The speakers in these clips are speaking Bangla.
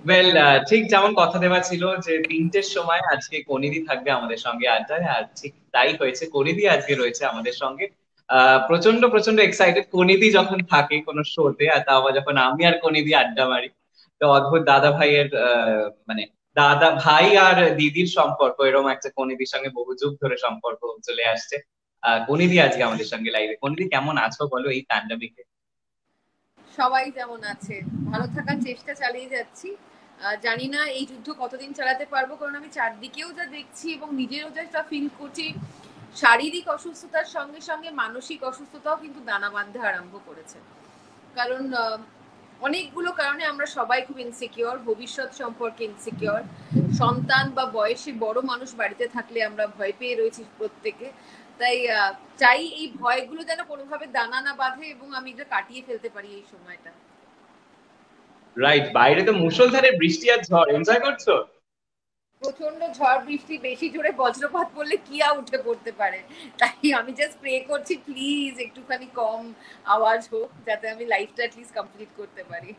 ওয়েল, ঠিক যেমন কথা দেওয়া ছিল যে 3টের সময় আজকে কনিদি থাকবে আমাদের সঙ্গে আড্ডায়, আর ঠিক তাই হয়েছে, কনিদি আজকে রয়েছে আমাদের সঙ্গে। প্রচন্ড প্রচন্ড এক্সাইটেড কনিদি যখন থাকে কোনো শোতে, আর তাও আবার যখন আমি আর কনিদি আড্ডা মারি। তো অদ্ভুত দাদা ভাইয়ের মানে দাদা ভাই আর দিদির সম্পর্ক, এরকম একটা কনিদির সঙ্গে বহু যুগ ধরে সম্পর্ক চলে আসছে। কনিদি আজকে আমাদের সঙ্গে লাইভে। কনিদি, কেমন আছো বলো এই প্যান্ডামিকে? সবাই যেমন আছে, ভালো থাকার চেষ্টা চালিয়ে যাচ্ছি। জানি না এই যুদ্ধ কতদিন চালাতে পারবো, কারণ আমি চারদিকেও যা দেখছি এবং নিজেরও যা ফিল করছি, শারীরিক অসুস্থতার সঙ্গে সঙ্গে মানসিক অসুস্থতাও কিন্তু দানা বাঁধতে আরম্ভ করেছে। কারণ অনেকগুলো কারণে আমরা সবাই খুব ইনসিকিওর, ভবিষ্যৎ সম্পর্কে ইনসিকিওর। সন্তান বা বয়সে বড় মানুষ বাড়িতে থাকলে আমরা ভয় পেয়ে রয়েছি প্রত্যেকে। তাই চাই এই ভয়গুলো যেন কোনোভাবে দানা না বাঁধে এবং আমি এটা কাটিয়ে ফেলতে পারি এই সময়টা। রাইট, বাইরে তো মুষলধারে বৃষ্টি আর ঝড়, এনজয় করছো? প্রচন্ড ঝড় বৃষ্টি, বেশি জোরে বজ্রপাত পড়লে কিয়া উঠে পড়তে পারে। তাই আমি জাস্ট প্রে করছি প্লিজ একটুখানি কম আওয়াজ হোক, যাতে আমি লাইফটা অ্যাটলিস্ট কমপ্লিট করতে পারি।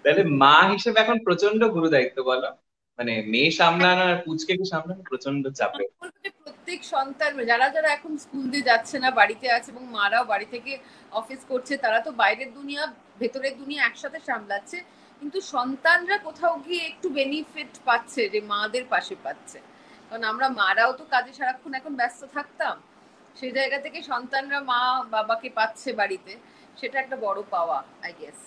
তাহলে মা হিসেবে এখন প্রচন্ড গুরু দায়িত্ব বলো। মানে মেয়ে সামলানো আর পুচকে কি সামলানো প্রচন্ড চাপে। আমি বলবো যে প্রত্যেক সন্তান, যারা যারা এখন স্কুল দিয়ে যাচ্ছে না, বাড়িতে আছে এবং মারাও বাড়ি থেকে অফিস করছে, তারা তো বাইরের দুনিয়া ভেতরের দুনিয়া একসাথে সামলাচ্ছে। কিন্তু সন্তানরা কোথাও গিয়ে একটু বেনিফিট পাচ্ছে যে মাদের পাশে পাচ্ছে। কারণ আমরা মারাও তো কাজে সারাক্ষণ এখন ব্যস্ত থাকতাম, সেই জায়গা থেকে সন্তানরা মা বাবাকে পাচ্ছে বাড়িতে, সেটা একটা বড় পাওয়া আই গেস।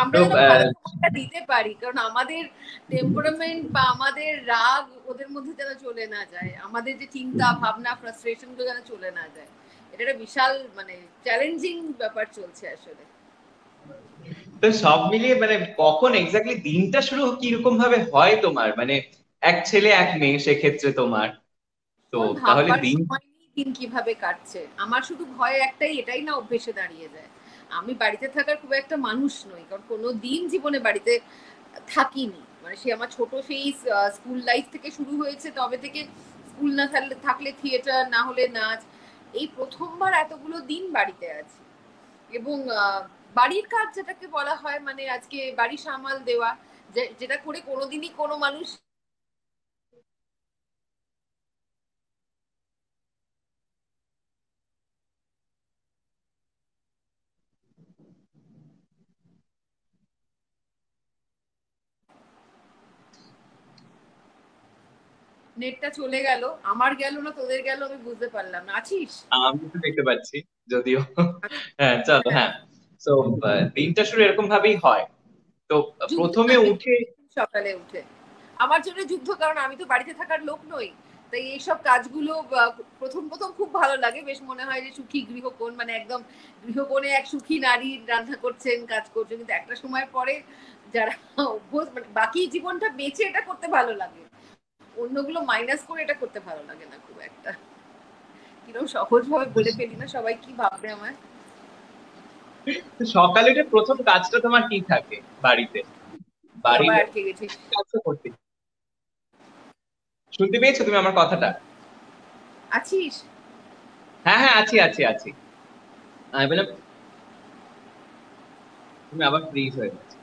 আমরা তো যেন ভালো সময়টা দিতে পারি, কারণ আমাদের টেম্পারামেন্ট বা আমাদের রাগ ওদের মধ্যে যেন চলে না যায়, আমাদের যে চিন্তা ভাবনা ফ্রাস্ট্রেশন গুলো যেন চলে না যায়। এটা একটা বিশাল মানে চ্যালেঞ্জিং ব্যাপার চলছে আসলে। তো সব মিলিয়ে মানে কখন এক্স্যাক্টলি দিনটা শুরু কিরকম ভাবে হয় তোমার, মানে এক ছেলে এক মেয়ে সেক্ষেত্রে তোমার, তো আমার তাহলে ভাববার দিন। সময় নেই দিন কিভাবে কাটছে, আমার শুধু ভয় একটাই, এটাই না অভ্যেসে দাঁড়িয়ে যায়। আমি বাড়িতে থাকার খুব একটা মানুষ নই, কারণ কোনো দিন জীবনে বাড়িতে থাকিনি। মানে সে আমার ছোট সেই স্কুল লাইফ থেকে শুরু হয়েছে, তবে থেকে স্কুল না থাকলে থাকলে থিয়েটার, না হলে নাচ। এই প্রথমবার এতগুলো দিন বাড়িতে আছি। এবং বাড়ির কাজ যেটাকে বলা হয়, মানে আজকে বাড়ি সামাল দেওয়া, যেটা করে কোনোদিনই কোনো মানুষ। নেটটা চলে গেল, আমার গেল না তোদের গেল আমি বুঝতে পারলাম না, আছিস? আমি তো দেখতে পাচ্ছি যদিও। হ্যাঁ, চলো, হ্যাঁ, হ্যাঁ। তো দিনটা শুরু এরকম ভাবেই হয়। তো যুদ্ধ প্রথমে লাগে উঠে। সকালে উঠে। আমার জন্য যুদ্ধ, কারণ আমি তো বাড়িতে থাকার লোক নই। তাই এইসব কাজগুলো প্রথম প্রথম খুব ভালো লাগে, বেশ মনে হয় যে সুখী গৃহকোণ, মানে একদম গৃহকোণে এক সুখী নারী রান্না করছেন, কাজ করছেন। কিন্তু একটা সময় পরে যারা অভ্যস্ত, মানে বাকি জীবনটা বেঁচে এটা করতে ভালো লাগে, অন্যগুলো মাইনাস করে এটা করতে ভালো লাগে না খুব একটা। কিরকম সহজ ভাবে বলে ফেলি না, সবাই কি ভাববে আমায়। সকালে উঠে প্রথম কাজটা তোমার কি থাকে বাড়িতে? বাড়ির আবার আটকে গেছিস? কাজটা করতে। শুনতে পেয়েছো তুমি আমার কথাটা? আছিস? হ্যাঁ, হ্যাঁ, আছি, আছি, আছি। আমি বললাম তুমি আবার ফ্রিজ হয়ে গেছো।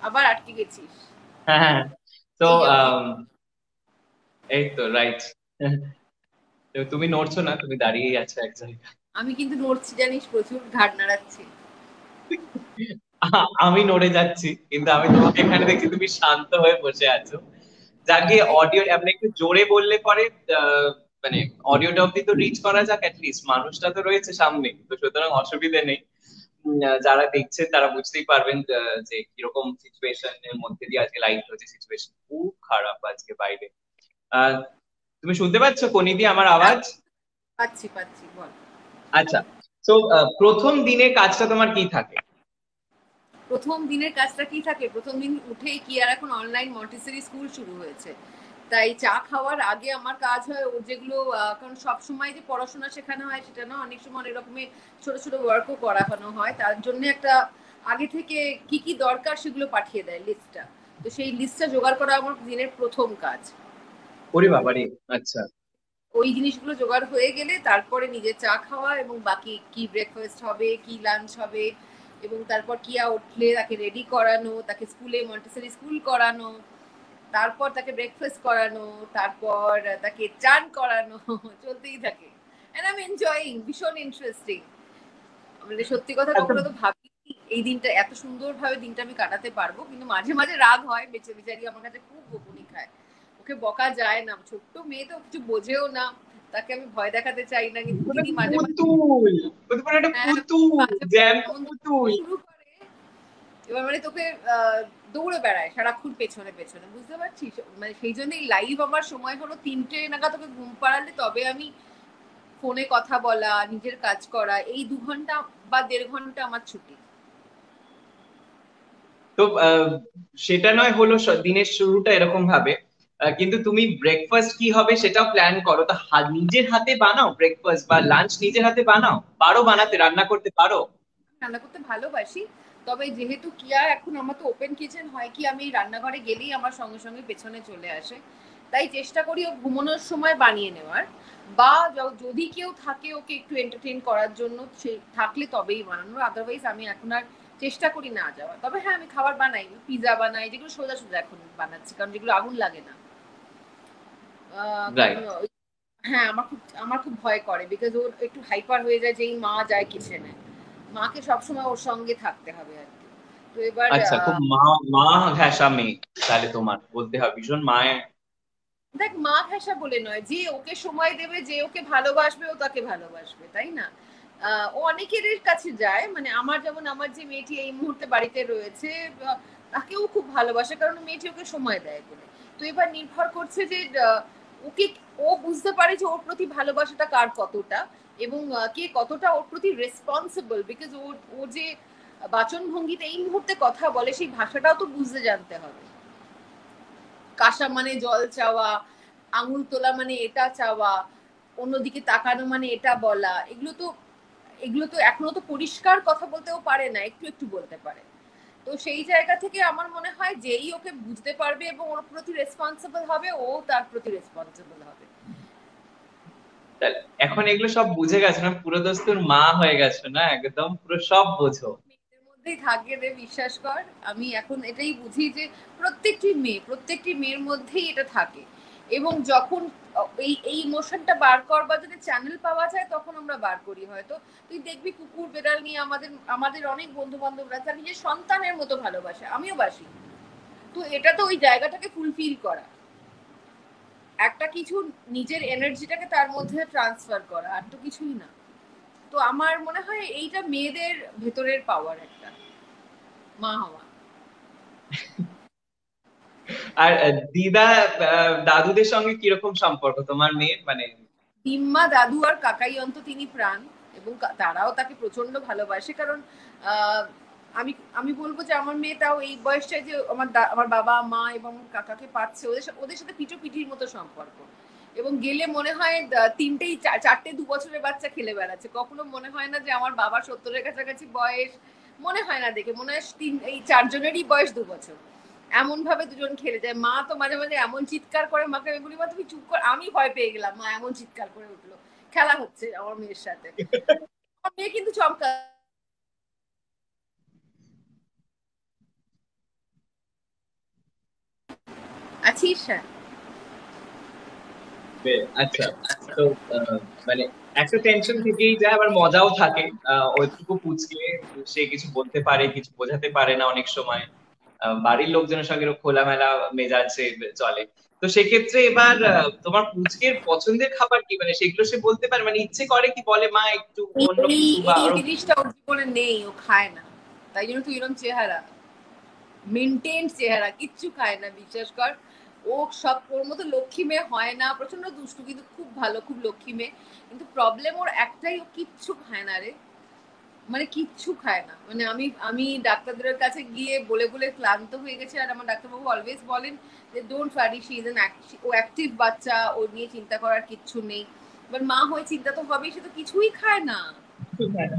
আবার আটকে গেছিস? হ্যাঁ, হ্যাঁ, হ্যাঁ। তো এই আমি এই তো রাইট। তুমি নড়ছো না, তুমি দাঁড়িয়েই আছো এক জায়গায়। আমি কিন্তু নড়ছি জানিস, প্রচুর ঘাড় নাড়াচ্ছি। আমি নড়ে যাচ্ছি, কিন্তু আমি তোমাকে এখানে দেখছি তুমি শান্ত হয়ে বসে আছো। যাকে অডিও আমরা একটু জোরে বললে পরে আহ, মানে অডিওটা অব্দি তো রিচ করা যাক, লিস্ট মানুষটা তো রয়েছে সামনে, তো সুতরাং অসুবিধে নেই। যারা দেখছেন তারা বুঝতেই পারবেন যে কিরকম সিচুয়েশনের মধ্যে দিয়ে আজকে লাইভ হচ্ছে। সিচুয়েশন খুব খারাপ আজকে বাইরে। আহ তুমি শুনতে পাচ্ছ কোনিদি আমার হ্যাঁ, আওয়াজ? পাচ্ছি পাচ্ছি, বল। আচ্ছা। তো প্রথম দিনের কাজটা তোমার কি থাকে? প্রথম দিনের কাজটা কি থাকে, প্রথম দিন উঠেই কি, আর এখন অনলাইন মন্টিসরি স্কুল শুরু হয়েছে, তাই চা খাওয়ার আগে আমার কাজ হয় ওর যেগুলো, কারণ সব সময় যে পড়াশোনা শেখানো হয় সেটা না, অনেক সময় অনেক রকমের ছোট ছোট ওয়ার্কও করানো হয়, তার জন্য একটা আগে থেকে কি কি দরকার সেগুলো পাঠিয়ে দেয় লিস্টটা। তো সেই লিস্টটা জোগাড় করা আমার দিনের প্রথম কাজ। ওরে বাবারে। আচ্ছা। ওই জিনিসগুলো জোগাড় হয়ে গেলে তারপরে নিজে চা খাওয়া, এবং বাকি কি ব্রেকফাস্ট হবে, কি লাঞ্চ হবে, এবং তারপর কিয়া উঠলে তাকে রেডি করানো, তাকে স্কুলে মন্টেসরি স্কুল করানো, তারপর তাকে ব্রেকফাস্ট করানো, তারপর তাকে চান করানো, চলতেই থাকে। এন্ড আই এম এনজয়িং, ভীষণ ইন্টারেস্টিং। মানে সত্যি কথা আচ্ছা, কখনো তো ভাবি এই দিনটা এত সুন্দরভাবে দিনটা আমি কাটাতে পারবো, কিন্তু মাঝে মাঝে রাগ হয়, বেঁচে বেচারি আমার কাছে খুব বকুনি খায়। ওকে বকা যায় না, ছোট্ট মেয়ে তো কিছু বোঝেও না, তাকে আমি ভয় দেখাতে চাই না, কিন্তু মানে দিদি মাঝে মাঝে পুতুল, ও তো পুরো একটা হ্যাঁ পুতুল, মাঝে মাঝে জ্যান্ত এমন পুতুল। শুরু করে, এবার মানে তোকে দৌড়ে বেড়ায় সারাক্ষণ পেছনে পেছনে, বুঝতে পারছিস? মানে সেই জন্যই লাইভ আমার সময় হলো 3টে নাগাদ তোকে ঘুম পাড়ালে তবে আমি ফোনে কথা বলা, নিজের কাজ করা, এই 2 ঘন্টা বা 1.5 ঘন্টা আমার ছুটি। তো সেটা নয় হলো দিনের শুরুটা এরকম ভাবে, কিন্তু তুমি ব্রেকফাস্ট কি হবে সেটাও প্ল্যান করো তো, নিজের হাতে বানাও ব্রেকফাস্ট বা লাঞ্চ, নিজের হাতে বানাও, পারো বানাতে, রান্না করতে পারো? রান্না করতে ভালোবাসি, তবে যেহেতু কিয়া এখন আমার তো ওপেন কিচেন হয়, কি আমি রান্নাঘরে গেলেই আমার সঙ্গে সঙ্গে পেছনে চলে আসে, তাই চেষ্টা করি ও ঘুমানোর সময় বানিয়ে নেওয়ার, বা যদি কেউ থাকে ওকে একটু এন্টারটেইন করার জন্য সে থাকলে তবেই বানানোর, আদারওয়াইজ আমি এখন আর চেষ্টা করি না যাওয়ার। তবে হ্যাঁ আমি খাবার বানাই, পিৎজা বানাই, যেগুলো সোজা সোজা এখন বানাচ্ছি, কারণ যেগুলো আগুন লাগে না। কারণ রাইট। হ্যাঁ আমার খুব ভয় করে, বিকজ ওর একটু হাইপার হয়ে যায় যেই মা যায় কিচেনে, মাকে সবসময় ওর সঙ্গে থাকতে হবে আর কি। তো এবার আচ্ছা, খুব মা মা ঘেঁষা মেয়ে তাহলে, তোমার বলতে হবে ভীষণ মায়ের। দেখ মা ঘেঁষা বলে নয়, যে ওকে সময় দেবে, যে ওকে ভালোবাসবে, ও তাকে ভালোবাসবে, তাই না? ও অনেকের কাছে যায়, মানে আমার যেমন আমার যে মেয়েটি এই মুহূর্তে বাড়িতে রয়েছে, তাকেও খুব ভালোবাসে, কারণ মেয়েটি ওকে সময় দেয় বলে। তো এবার নির্ভর করছে যে ওকে, ও বুঝতে পারে যে ওর প্রতি ভালোবাসাটা কার কতটা, এবং কে কতটা ওর প্রতি রেসপন্সিবল, বিকজ ও যে বাচন ভঙ্গিতে এই মুহূর্তে কথা বলে সেই ভাষাটাও তো বুঝতে জানতে হবে। কাশা মানে জল চাওয়া, আঙুল তোলা মানে এটা চাওয়া, অন্যদিকে তাকানো মানে এটা বলা, এগুলো তো এখনো তো পরিষ্কার কথা বলতেও পারে না, একটু একটু বলতে পারে। তো সেই জায়গা থেকে আমার মনে হয় যেই ওকে বুঝতে পারবে এবং ওর প্রতি রেসপন্সিবল হবে, ও তার প্রতি রেসপন্সিবল হবে। এখন এগুলো সব বুঝে গেছো না, পুরো দস্তুর মা হয়ে গেছো না, একদম পুরো সব বোঝো। মেয়েদের মধ্যেই থাকে রে, বিশ্বাস কর। আমি এখন এটাই বুঝি যে প্রত্যেকটি মেয়ের মধ্যেই এটা থাকে, এবং যখন এই এই ইমোশনটা বার করবার যদি চ্যানেল পাওয়া যায় তখন আমরা বার করি হয়তো। তুই দেখবি কুকুর বেড়াল নিয়ে আমাদের আমাদের অনেক বন্ধু বান্ধবরা তার নিজের সন্তানের মতো ভালোবাসে, আমিও বাসি। তো এটা তো ওই জায়গাটাকে ফুলফিল করা, একটা কিছু নিজের এনার্জিটাকে তার মধ্যে ট্রান্সফার করা, আর তো কিছুই না। তো আমার মনে হয় এইটা মেয়েদের ভেতরের পাওয়ার একটা, মা হওয়া। আর দিদা, দাদুদের সঙ্গে কিরকম সম্পর্ক তোমার মেয়ের, মানে? দিম্মা, দাদু আর কাকাই অন্ত তিনি প্রাণ, এবং তারাও তাকে প্রচন্ড ভালোবাসে, কারণ আহ, আমি আমি বলবো যে আমার মেয়েটাও এই বয়সটায় যে আমার বাবা মা এবং কাকাকে পাচ্ছে, ওদের সাথে পিঠো পিঠির মতো সম্পর্ক। এবং গেলে মনে হয় তিনটেই চারটে 2 বছরের বাচ্চা খেলে বেড়াচ্ছে, কখনো মনে হয় না যে আমার বাবা 70-এর কাছাকাছি বয়স, মনে হয় না, দেখে মনে হয় এই চারজনেরই বয়স 2 বছর। এমন ভাবে দুজন খেলে যায়। মা তো মাঝে মাঝে এমন চিৎকার করে, মাকে আমি বলি মা তুমি চুপ কর, আমি ভয় পেয়ে গেলাম, মা এমন চিৎকার করে উঠলো, খেলা হচ্ছে আমার মেয়ের সাথে। আমার মেয়ে কিন্তু চমকা। আছিস? হ্যাঁ। আচ্ছা। তো মানে একটা টেনশন থেকেই যায়, আবার মজাও থাকে। ওইটুকু পুচকে, সে কিছু বলতে পারে, কিছু বোঝাতে পারে না অনেক সময়। বাড়ির লোকজনের সঙ্গে এরকম খোলামেলা মেজাজে চলে। তো সেক্ষেত্রে এবার তোমার পুচকের পছন্দের খাবার কি, মানে সেগুলো সে বলতে পারে, মানে ইচ্ছে করে কি, বলে মা একটু অন্য এই কিছু, বা এই ওরকম? জিনিসটা ওর জীবনে নেই, ও খায় না, তাই জন্য তুই এরকম চেহারা, মেনটেন চেহারা, কিচ্ছু খায় না, বিশ্বাস কর। ও সব ওর মতো লক্ষ্মী মেয়ে হয় না, প্রচন্ড দুষ্টু কিন্তু খুব ভালো, খুব লক্ষ্মী মেয়ে। কিন্তু প্রবলেম ওর একটাই, ও কিচ্ছু খায় না রে, মানে কিচ্ছু খায় না। মানে আমি আমি ডাক্তারদের কাছে গিয়ে বলে বলে ক্লান্ত হয়ে গেছি, আর আমার ডাক্তারবাবু অলওয়েজ বলেন যে ডোন্ট ওয়ারি, শি ইজ ও অ্যাক্টিভ বাচ্চা, ও নিয়ে চিন্তা করার কিচ্ছু নেই। এবার মা হয়ে চিন্তা তো হবেই, সে তো কিছুই খায় না।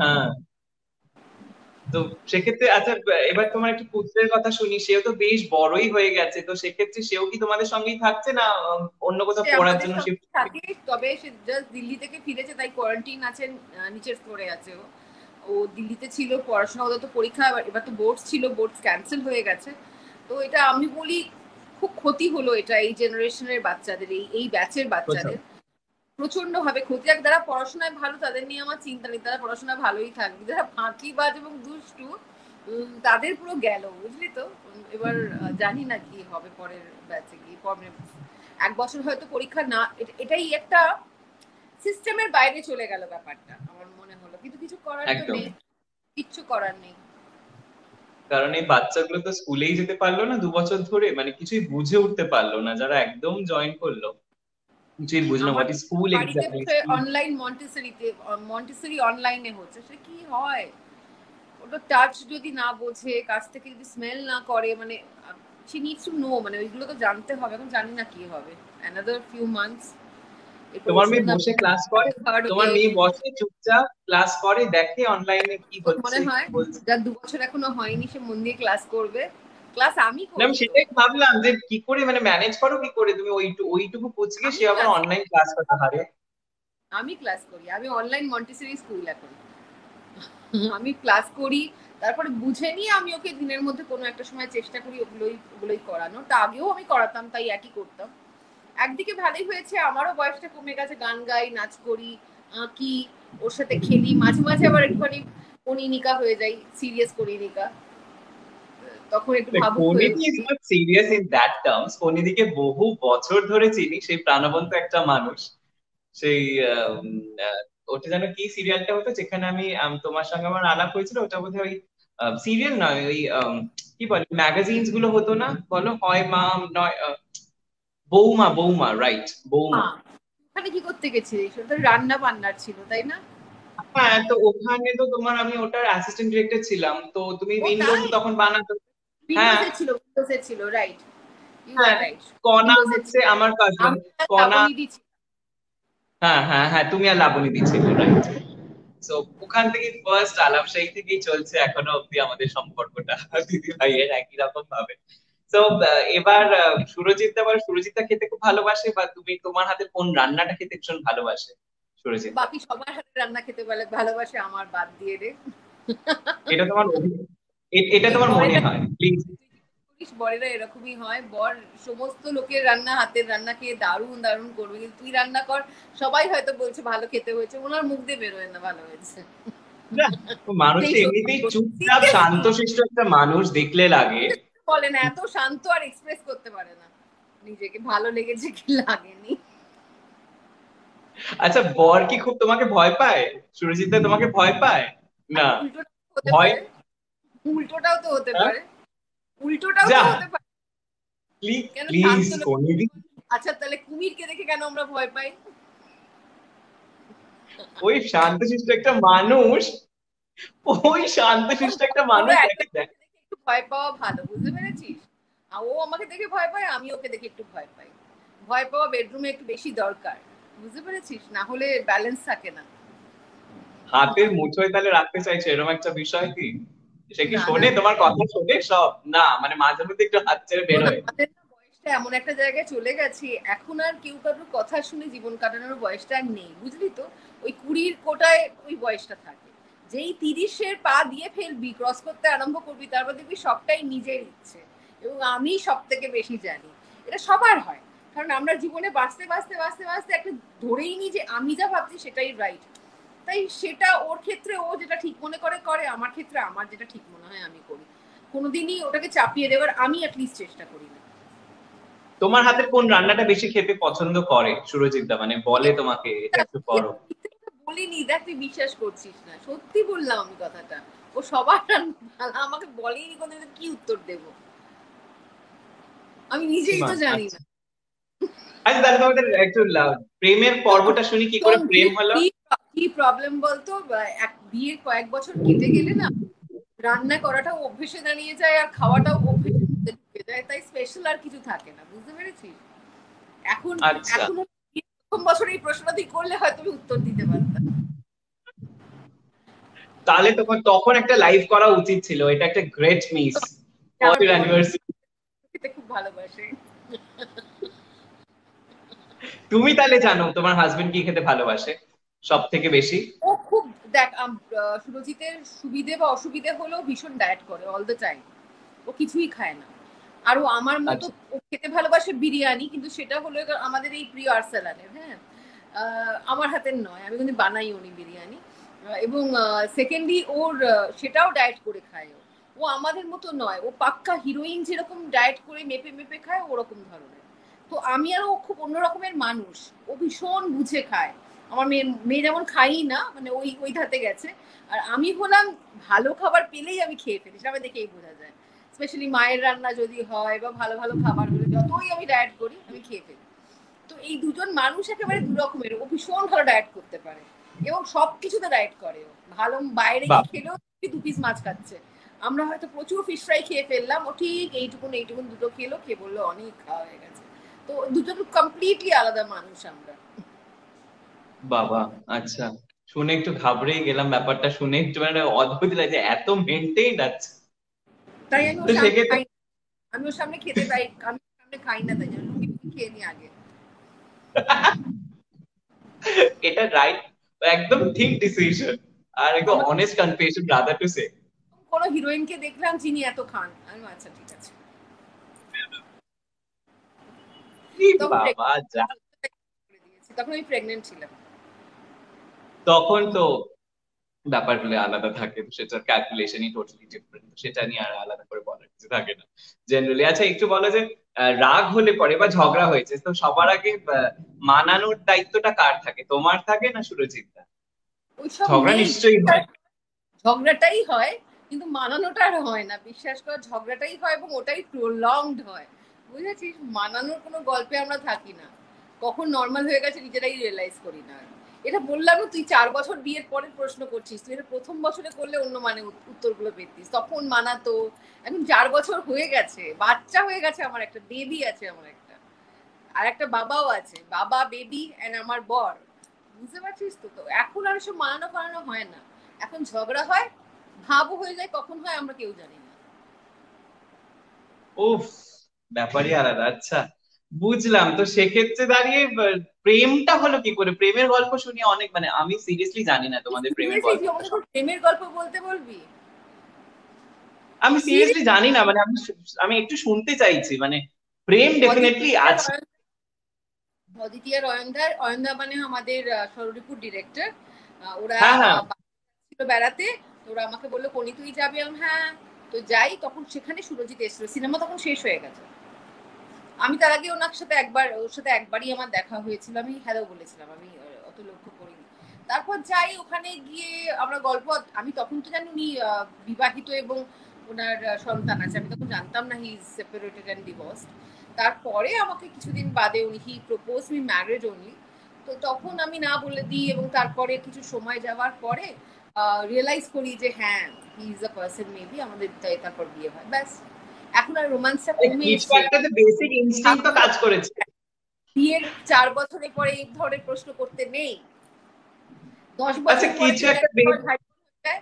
হ্যাঁ। তো সেক্ষেত্রে আচ্ছা, এবার তোমার একটু পুত্রের কথা শুনি, সেও তো বেশ বড়ই হয়ে গেছে, তো সেক্ষেত্রে সেও কি তোমাদের সঙ্গেই থাকছে না অন্য কোথাও সে পড়ার আমাদের জন্য সঙ্গে শিফট? থাকে, তবে সে জাস্ট দিল্লি থেকে ফিরেছে, তাই কোয়ারেন্টিন আছে, নিচের ফ্লোরে আছে ও। ও দিল্লিতে ছিল পড়াশোনা, ওদের তো পরীক্ষা, এবার তো বোর্ড ছিল, বোর্ড ক্যান্সেল হয়ে গেছে। তো এটা আমি বলি খুব ক্ষতি হলো এটা এই জেনারেশনের বাচ্চাদের, এই ব্যাচের বাচ্চাদের প্রচন্ড ভাবে ক্ষতি। আর যারা পড়াশোনায় ভালো তাদের নিয়ে আমার চিন্তা নেই, তারা পড়াশোনায় ভালোই থাকবে। যারা ফাঁকিবাজ এবং দুষ্টু তাদের পুরো গেল, বুঝলি তো। এবার জানি না কি হবে পরের ব্যাচে গিয়ে, পরে 1 বছর হয়তো পরীক্ষা না, এটাই একটা সিস্টেমের বাইরে চলে গেল ব্যাপারটা আমার মনে হলো, কিন্তু কিছু করার তো একদম। নেই, কিচ্ছু করার নেই। কারণ এই বাচ্চাগুলো তো স্কুলেই যেতে পারলো না 2 বছর ধরে, মানে কিছুই বুঝে উঠতে পারলো না, যারা একদম জয়েন করলো কিছুই বুঝলো আমার হোয়াট ইজ স্কুল বাড়িতে এক্স্যাক্টলি। বসে অনলাইন মন্টেসরিতে, মন্টেসরি অনলাইনে হচ্ছে, সে কি হয়? ওটা টাচ যদি না বোঝে, কাছ থেকে যদি স্মেল না করে, মানে she needs to know, মানে ওইগুলো তো জানতে হবে। এখন জানি না কি হবে, another few months, এরপর তোমার ওষুধ মেয়ে না বসে ক্লাস করে? থার্ড তোমার ওয়েভ। মেয়ে বসে চুপচাপ ক্লাস করে, দেখে অনলাইনে কি হচ্ছে মনে কি হয় বলছে? যার 2 বছর এখনো হয়নি সে মন দিয়ে ক্লাস করবে। ক্লাস আমি না, করি আমি তো, সেটাই ভাবলাম যে কি করে মানে ম্যানেজ করো, কি করে তুমি ওইটুকু পুচকে, আমি সে আবার ক্লাস অনলাইন ক্লাস করতে পারে? আমি ক্লাস করি, আমি অনলাইন মন্টেসরি স্কুল এখন। আমি ক্লাস করি, তারপরে বুঝে নিয়ে আমি ওকে দিনের মধ্যে কোনো একটা সময় চেষ্টা করি ওগুলোই ওগুলোই করানোর। তা আগেও আমি করাতাম, তাই একই করতাম। একদিকে ভালোই হয়েছে, আমারও বয়সটা কমে গেছে, গান গাই, নাচ করি, আঁকি, ওর সাথে খেলি, মাঝে মাঝে আবার একটুখানি কনিনিকা হয়ে যাই, সিরিয়াস কনিনিকা, তখন একটু ভাবুক হয়ে পরিণীতি ইজ উঠি। Not serious in that terms, পরিণীতিকে বহু বছর ধরে চিনি, সেই প্রাণবন্ত একটা মানুষ। সেই আম, আহ, ওটা যেন কি সিরিয়ালটা হতো যেখানে আমি তোমার সঙ্গে আমার আলাপ হয়েছিল, ওটা বোধহয় ওই সিরিয়াল নয়, ওই কি বলে ম্যাগাজিনস গুলো হতো না, বলো, হয় মা নয় বৌমা, বৌমা, রাইট, বৌমা। ওখানে কি করতে গেছিলিস? ওটা রান্না বান্নার ছিল, তাই না? হ্যাঁ, তো ওখানে তো তোমার আমি ওটার অ্যাসিস্ট্যান্ট ডিরেক্টর ছিলাম, তো তুমি ও উইন্ডোজ তাই, তখন বানাতো। হ্যাঁ, উইন্ডোজের ছিল, রাইট, ইউ আর হ্যাঁ। রাইট। কণা উইন্ডোজের হচ্ছে ছিল, আমার কাজিন। আমি আর কণা, শ্রাবণীদি ছিল। হ্যাঁ হ্যাঁ হ্যাঁ, তুমি আর লাবণী দিচ্ছিলে, রাইট। তো ওখান থেকে ফার্স্ট আলাপ, সেই থেকেই চলছে এখনো অব্দি আমাদের সম্পর্কটা দিদি ভাইয়ের একই রকম ভাবে। তো এবার সুরজিৎ, আবার সুরজিৎটা খেতে খুব ভালোবাসে, বা তুমি তোমার হাতে কোন রান্নাটা খেতে ভীষণ ভালোবাসে সুরজিৎটা? বাকি সবার হাতে রান্না খেতে ভালোবাসে, আমার বাদ দিয়ে রে। এটা তোমার এটা এই তোমার মনে বরেরা, হয় প্লিজ? বরেরা এরকমই হয়, বর সমস্ত লোকের রান্না, হাতের রান্না খেয়ে দারুণ দারুণ করবে, কিন্তু তুই রান্না কর, সবাই হয়তো বলছে ভালো খেতে হয়েছে, ওনার মুখ দিয়ে বেরোয় না ভালো হয়েছে। না, মানুষ সেই সত্যি এমনিতেই চুপচাপ সিরিয়াসলি শান্তশিষ্ট একটা মানুষ দেখলে লাগে। বলে না, এত শান্ত আর এক্সপ্রেস করতে পারে না নিজেকে, ভালো লেগেছে কি লাগেনি। আচ্ছা, বর কি খুব তোমাকে ভয় পায়? সুরজিৎদা তোমাকে ভয় পায়? না? উল্টোটাও হতে ভয়? পারে, উল্টোটাও তো হতে হ্যাঁ? পারে, উল্টোটাও যা, তো হতে পারে। প্লিজ কেন প্লিজ শান্ত লোক, কোনিদি, আচ্ছা তাহলে কুমিরকে দেখে কেন আমরা ভয় পাই? ওই শান্তশিষ্ট একটা মানুষ, ওই শান্তশিষ্ট একটা পুরো মানুষ একটা দেখে দেখ। দেখে একটু ভয় পাওয়া ভালো, বুঝতে পেরেছিস? আর ও আমাকে দেখে ভয় পায়, আমি ওকে দেখে একটু ভয় পাই। ভয় পাওয়া বেডরুমে একটু বেশি দরকার, বুঝতে পেরেছিস, না হলে ব্যালেন্স থাকে না। হাতের মুঠোয় তাহলে রাখতে চাইছো, এরকম একটা বিষয় কি? সে কি না না, শোনে তোমার কথা, শোনে সব? না মানে মাঝে মধ্যে একটু হাত ছেড়ে শোন, বেরোয়। আমাদের না বয়সটা এমন একটা জায়গায় চলে গেছি, এখন আর কেউ কারোর কথা শুনে জীবন কাটানোর বয়সটা আর নেই, বুঝলি তো। ওই 20-র কোটায় ওই বয়সটা থাকে, যেই 30-এর পা দিয়ে ফেলবি, ক্রস করতে আরম্ভ করবি, তারপর দেখবি সবটাই নিজের ইচ্ছে, এবং আমি সব থেকে বেশি জানি। এটা সবার হয়, কারণ আমরা জীবনে বাঁচতে বাঁচতে বাঁচতে বাঁচতে একটা ধরেই নি যে আমি যা ভাবছি সেটাই রাইট। তাই সেটা ওর ক্ষেত্রে ও যেটা ঠিক মনে করে করে, আমার ক্ষেত্রে আমার যেটা ঠিক মনে হয় আমি করি। কোনোদিনই ওটাকে চাপিয়ে দেওয়ার আমি অ্যাটলিস্ট চেষ্টা করি না। তোমার হাতের কোন রান্নাটা বেশি খেতে পছন্দ করে সুরজিৎদা, মানে বলে তোমাকে এটা একটু করো? বলিনি, দেখ তুই বিশ্বাস করছিস না, সত্যি বললাম আমি কথাটা। ও সবার রান্না আমাকে বলেনি, কোনোদিন কি উত্তর দেব, আমি নিজেই সীমা, তো জানি আচ্ছা। না। আচ্ছা, তাহলে তোমাদের একটু প্রেমের পর্বটা শুনি, কি করে শোন, প্রেম হলো? কি প্রবলেম বলতো, এক বিয়ের কয়েক বছর কেটে গেলে না, রান্না করাটাও অভ্যেসে দাঁড়িয়ে যায়, আর খাওয়াটাও অভ্যেসের মধ্যে ঢুকে যায়, তাই স্পেশাল আর কিছু থাকে না, বুঝতে পেরেছিস। এখন আচ্ছা। এখন প্রথম বছর এই প্রশ্নটা তুই করলে হয়তো আমি উত্তর দিতে পারতাম। তাহলে তখন তখন একটা লাইভ করা উচিত ছিল, এটা একটা গ্রেট মিস ফর আমার ইউর বর অ্যানিভার্সারি। খেতে খুব ভালোবাসে। তুমি তাহলে জানো তোমার হাজবেন্ড কি খেতে ভালোবাসে সব থেকে বেশি? ও খুব দেখ সুরজিতের সুবিধে বা অসুবিধে হলেও ভীষণ ডায়েট করে অল দ্য টাইম। ও কিছুই খায় না। আর ও আমার মতো আচ্ছা ও খেতে ভালোবাসে বিরিয়ানি, কিন্তু সেটা হলো আমাদের এই প্রিয় আর্সেলানের, হ্যাঁ। আমার হাতের নয়, আমি কিন্তু বানাইও নি বিরিয়ানি। এবং সেকেন্ডলি ওর সেটাও ডায়েট করে খায় ও। ও আমাদের মতো নয়, ও পাক্কা হিরোইন যেরকম ডায়েট করে মেপে মেপে খায় ওরকম ধরনের। তো আমি আর ও খুব অন্য রকমের মানুষ। ও ভীষণ বুঝে খায়। আমার মেয়ে মেয়ে যেমন খাই না, মানে ওই ওই ধাতে গেছে। আর আমি হলাম ভালো খাবার পেলেই আমি খেয়ে ফেলি, সেটা দেখেই বোঝা যায়। স্পেশালি মায়ের রান্না যদি হয় বা ভালো ভালো খাবার হলে যতই আমি ডায়েট করি আমি খেয়ে ফেলি। তো এই দুজন মানুষ একেবারে দু রকমের। ও ভীষণ ভালো ডায়েট করতে পারে এবং সবকিছুতে ডায়েট করে ও। ভালো বাইরে বাহ, গিয়ে খেলেও 2 পিস মাছ খাচ্ছে। আমরা হয়তো প্রচুর ফিশ ফ্রাই খেয়ে ফেললাম, ও ঠিক এইটুকুন এইটুকুন দুটো খেলো, খেয়ে বললো অনেক খাওয়া হয়ে গেছে। তো দুজন কমপ্লিটলি আলাদা মানুষ আমরা। বাবা, আচ্ছা। শুনে একটু ঘাবড়েই গেলাম, ব্যাপারটা শুনে একটু মানে অদ্ভুত লাগছে, এত মেনটেইন আছে। তাই আমি তো ওর সামনে সেক্ষেত্রে খাই না। আমি ওর সামনে খেতে তাই আমি ওর সামনে খাই না, তাই জন্য লুকিয়ে লুকিয়ে খেয়ে নি আগে। এটা রাইট, একদম ঠিক ডিসিশন, আর একদম আমার honest confession rather to say. কোনো হিরোইনকে দেখলাম যিনি এত খান, আমি আচ্ছা ঠিক আছে। তখন বাবা যা, তখন আমি প্রেগনেন্ট ছিলাম। তখন তো ব্যাপারগুলো আলাদা থাকে, তো সেটার ক্যালকুলেশনই টোটালি ডিফারেন্ট, সেটা নিয়ে আর আলাদা করে বলার কিছু থাকে না জেনারেলি। আচ্ছা একটু বলো যে রাগ হলে পরে বা ঝগড়া হয়েছে তো সবার আগে মানানোর দায়িত্বটা কার থাকে, তোমার থাকে না সুরজিৎ? ওইসব ঝগড়া নেই। নিশ্চয়ই হয়। ঝগড়াটাই হয়, কিন্তু মানানোটা আর হয় না, বিশ্বাস কর। ঝগড়াটাই হয় এবং ওটাই প্রলংড হয়। বুঝেছিস, মানানোর কোনো গল্পে আমরা থাকি না। কখন নর্মাল হয়ে গেছে নিজেরাই রিয়েলাইজ করি না। এটা বললাম না, তুই 4 বছর বিয়ের পরে প্রশ্ন করছিস, তুই এটা প্রথম বছরে করলে অন্য মানে উত্তরগুলো পেতিস, তখন মানাতো। এখন 4 বছর হয়ে গেছে, বাচ্চা হয়ে গেছে, আমার একটা বেবি আছে, আমার একটা আর একটা বাবাও আছে, বাবা বেবি এন্ড আমার বর। বুঝতে পারছিস তো? তো এখন আর সব মানানো ফানানো হয় না। এখন ঝগড়া হয়, ভাবও হয়ে যায়, কখন হয় আমরা কেউ জানি না। উফ, ব্যাপারই আলাদা। আচ্ছা, বুঝলাম। তো সেক্ষেত্রে দাঁড়িয়ে প্রেমটা হলো কি করে? প্রেমের গল্প শুনি অনেক, মানে আমি সিরিয়াসলি জানি না তোমাদের প্রেমের সিরিয়াসলি তুই গল্পটা আমাকে তোর সম্পর্কে। প্রেমের গল্প বলতে বলবি? আমি সিরিয়াসলি সিরিয়াস। জানি না, মানে আমি একটু শুনতে চাইছি, মানে প্রেম ডেফিনেটলি আছে। অদিতি আর অয়নদা, অয়নদা মানে আমাদের সররিপুর ডিরেক্টর। ওরা হ্যাঁ হ্যাঁ। ছিল বেড়াতে। তো ওরা আমাকে বললো কোনি তুই যাবি, আমি হ্যাঁ। তো যাই, তখন সেখানে সুরজিৎ এসেছিল, সিনেমা তখন শেষ হয়ে গেছে। আমি তার আগে ওনার সাথে একবার, ওর সাথে একবারই আমার দেখা হয়েছিল, আমি হ্যালো বলেছিলাম, আমি অত লক্ষ্য করিনি। তারপর যাই ওখানে গিয়ে আমরা গল্প, আমি তখন তো জানি উনি বিবাহিত এবং ওনার সন্তান আছে, আমি তখন জানতাম না he is separated and divorced. তারপরে আমাকে কিছুদিন বাদে উনি he propose me marriage only. তো তখন আমি না বলে দিই এবং তারপরে কিছু সময় যাওয়ার পরে রিয়েলাইজ করি যে হ্যাঁ, he is a person maybe, আমাদের তারপর বিয়ে হয়, ব্যাস। এখন আর রোমান্সটা কমে কিছু এসছে। একটা তো বেসিক ইনস্টিংক্ট তো কাজ করেছে। বিয়ের 4 বছরের পরে এই ধরনের প্রশ্ন করতে নেই। দশ আচ্ছা বছর পরে কিছু যদি একটা ভাই বোন হয়ে যায়।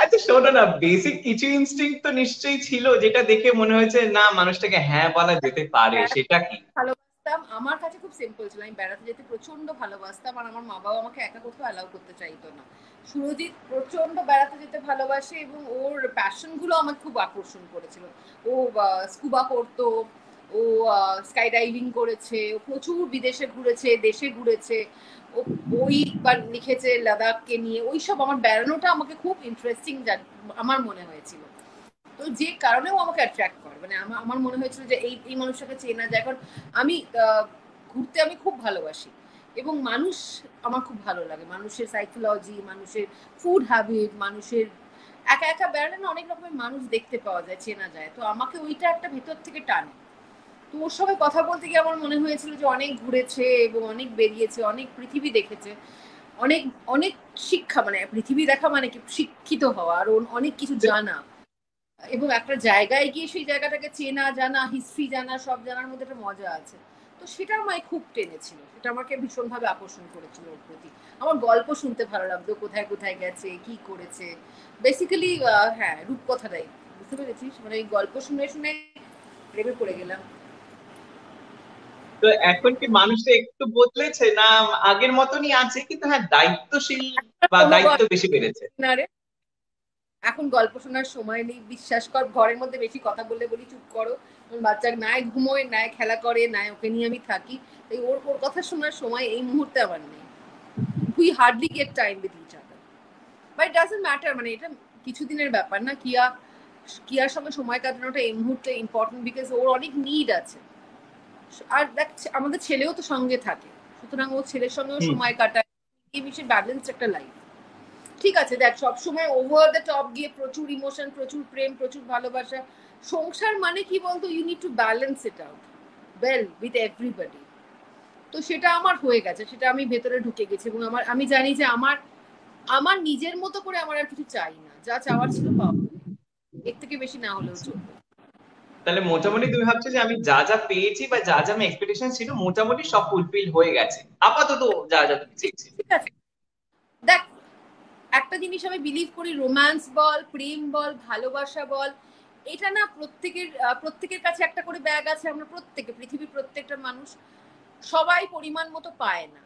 আচ্ছা শোনো না, বেসিক কিছু ইনস্টিংক্ট তো নিশ্চয়ই ছিল যেটা দেখে মনে হয়েছে না মানুষটাকে হ্যাঁ বলা যেতে পারে, সেটা কি? ভালোবাসতাম, আমার কাছে খুব সিম্পল ছিল, আমি বেড়াতে যেতে প্রচন্ড ভালোবাসতাম, আর আমার মা বাবা আমাকে একা কোথাও অ্যালাউ করতে চাইতো না। সুরজিৎ প্রচন্ড বেড়াতে যেতে ভালোবাসে এবং ওর প্যাশন গুলো আমাকে খুব আকর্ষণ করেছিল। ও স্কুবা করতো, ও স্কাই ডাইভিং করেছে, ও প্রচুর বিদেশে ঘুরেছে, দেশে ঘুরেছে। ও বই বা লিখেছে লাদাখকে নিয়ে, ওইসব আমার বেড়ানোটা আমাকে খুব ইন্টারেস্টিং আমার মনে হয়েছিল। তো যে কারণেও আমাকে অ্যাট্রাক্ট করে, মানে আমার আমার মনে হয়েছিল যে এই এই মানুষটাকে চেনা যায়, কারণ আমি ঘুরতে আমি খুব ভালোবাসি এবং মানুষ আমার খুব ভালো লাগে, মানুষের সাইকোলজি, মানুষের ফুড হ্যাবিট, মানুষের একা একা বেড়ালে না অনেক রকমের মানুষ দেখতে পাওয়া যায়, চেনা যায়, তো আমাকে ওইটা একটা ভেতর থেকে টানে। তো ওর সঙ্গে কথা বলতে গিয়ে আমার মনে হয়েছিল যে অনেক ঘুরেছে এবং অনেক বেরিয়েছে, অনেক পৃথিবী দেখেছে, অনেক অনেক শিক্ষা, মানে পৃথিবী দেখা মানে কি শিক্ষিত হওয়া, আর অনেক কিছু জানা এবং একটা জায়গায় গিয়ে সেই জায়গাটাকে চেনা জানা, হিস্ট্রি জানা, সব জানার মধ্যে একটা মজা আছে। তো সেটা আমায় খুব টেনেছিল, সেটা আমাকে ভীষণভাবে আকর্ষণ করেছিল ওর প্রতি। আমার গল্প শুনতে ভালো লাগতো, কোথায় কোথায় গেছে, কি করেছে, বেসিক্যালি হ্যাঁ রূপকথাটাই, বুঝতে পেরেছিস, মানে এই গল্প শুনে শুনে প্রেমে পড়ে গেলাম। তো এখন কি মানুষটা একটু বদলেছে, না আগের মতনই আছে, কিন্তু হ্যাঁ দায়িত্বশীল বা কোনো দায়িত্ব গল্প বেশি বেড়েছে? না রে, এখন গল্প শোনার সময় নেই, বিশ্বাস কর। ঘরের মধ্যে বেশি কথা বললে বলি চুপ করো, বাচ্চা নাই ঘুমোয়, নাই খেলা করে, নাই ওকে নিয়ে আমি থাকি, তাই ওর ওর কথা শোনার সময় এই মুহূর্তে আমার নেই। We hardly get time with each other, but it doesn't matter, মানে এটা কিছুদিনের ব্যাপার না। কিয়ার সঙ্গে সময় কাটানোটা এই মুহূর্তে ইম্পর্টেন্ট, বিকজ ওর অনেক নিড আছে। আর দেখ আমাদের ছেলেও তো সঙ্গে থাকে, সুতরাং ও ছেলের সঙ্গেও হুম। সময় কাটায়, এই বিষয়ে ব্যালেন্স একটা লাইফ। ঠিক আছে, দেখ সবসময় ওভার দ্য টপ গিয়ে প্রচুর ইমোশন, প্রচুর প্রেম, প্রচুর ভালোবাসা, সংসার মানে কি বলতো, you need to balance it out well with everybody. তো সেটা আমার হয়ে গেছে, সেটা আমি ভেতরে ঢুকে গেছি, এবং আমি জানি যে আমার আমার নিজের মতো করে আমার আর কিছু চাই না, যা চাওয়ার ছিল পাওয়া, এর থেকে বেশি না হলেও চলবে। তাহলে মোটামুটি তুমি ভাবছো যে আমি যা যা পেয়েছি বা যা যা আমি এক্সপেকটেশন ছিল মোটামুটি সব ফুলফিল হয়ে গেছে আপাতত, যা যা তুমি চেয়েছিলে? ঠিক আছে, দেখ একটা জিনিস আমি বিলিভ করি, রোম্যান্স বল, প্রেম বল, ভালোবাসা বল, এটা না প্রত্যেকের কাছে একটা করে ব্যাগ আছে। আমরা প্রত্যেকে, পৃথিবীর প্রত্যেকটা মানুষ সবাই পরিমাণ মতো পায় না,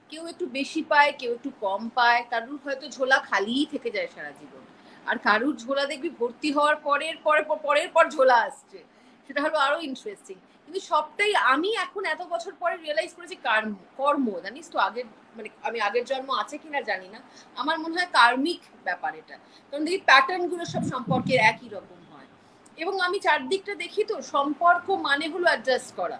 কেউ একটু বেশি পায়, কেউ একটু কম পায়, কারুর হয়তো ঝোলা খালিই থেকে যায় সারা জীবন, আর কারুর ঝোলা দেখবি ভর্তি হওয়ার পরের পর ঝোলা আসছে, সেটা হলো আরো ইন্টারেস্টিং। কিন্তু সবটাই আমি এখন এত বছর পরে রিয়েলাইজ করেছি কর্ম, জানিস তো, আগের মানে আমি আগের জন্ম আছে কিনা জানি না, আমার মনে হয় কার্মিক ব্যাপার এটা। কারণ দেখি প্যাটার্ন গুলো সব সম্পর্কের একই রকম হয়, এবং আমি চারদিকটা দেখি তো, সম্পর্ক মানে হলো অ্যাডজাস্ট করা।